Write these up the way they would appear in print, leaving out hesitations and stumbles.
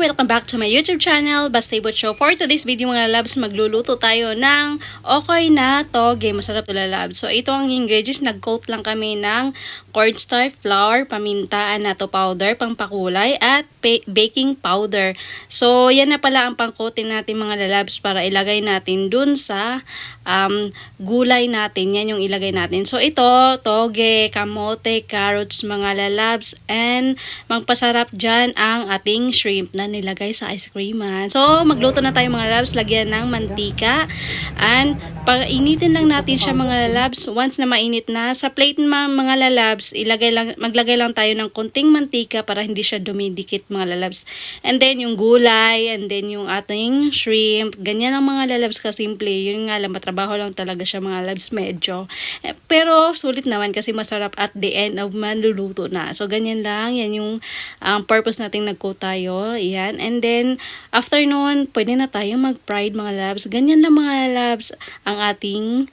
Welcome back to my YouTube channel, Bastibot Show. For today's video mga lalabs, magluluto tayo ng okay na toge. Masarap to lalabs. So ito ang ingredients, nag-coat lang kami ng cornstarch, flour, paminta, anato powder, pangpakulay, at baking powder. So yan na pala ang pang-coating natin mga lalabs para ilagay natin dun sa gulay natin. Yan yung ilagay natin. So ito, toge, kamote, carrots mga lalabs, and magpasarap dyan ang ating shrimp na nilagay sa ice creaman. So, magluto na tayo mga labs. Lagyan ng mantika. And, painitin lang natin siya mga labs. Once na mainit na, sa plate mga lalabs, maglagay lang tayo ng konting mantika para hindi siya dumidikit mga lalabs. And then, yung gulay, and then yung ating shrimp. Ganyan ang mga lalabs kasimple. Yun nga lang, matrabaho lang talaga siya mga labs medyo. Pero, sulit naman kasi masarap at the end of manluluto na. So, ganyan lang. Yan yung purpose nating nag-coat tayo. Yan. And then, after nun, pwede na tayo mag-fried mga labs. Ganyan lang mga labs ang ating,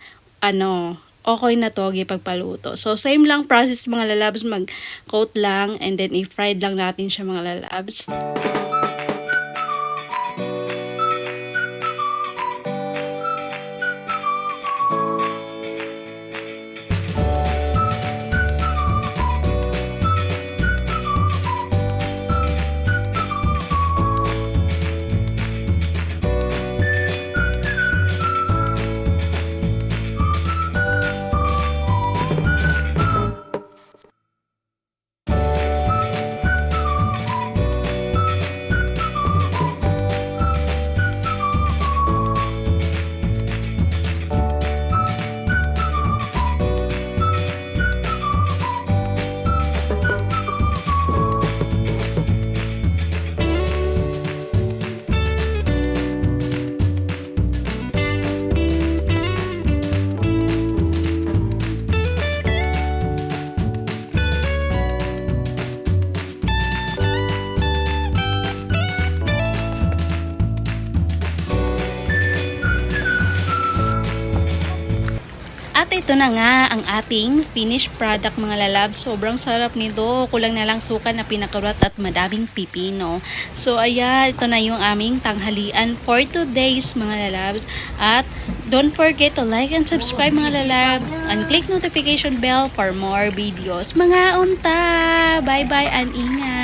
okay na toge pagpaluto. So, same lang process mga lalabs. Mag-coat lang and then i-fried lang natin siya mga lalabs. At ito na nga ang ating finished product mga lalabs. Sobrang sarap nito. Kulang na lang suka na pinakarat at madaming pipino. So ayan, ito na yung aming tanghalian for today's mga lalabs. At don't forget to like and subscribe mga lalab. And click notification bell for more videos. Mga unta! Bye bye and ingat!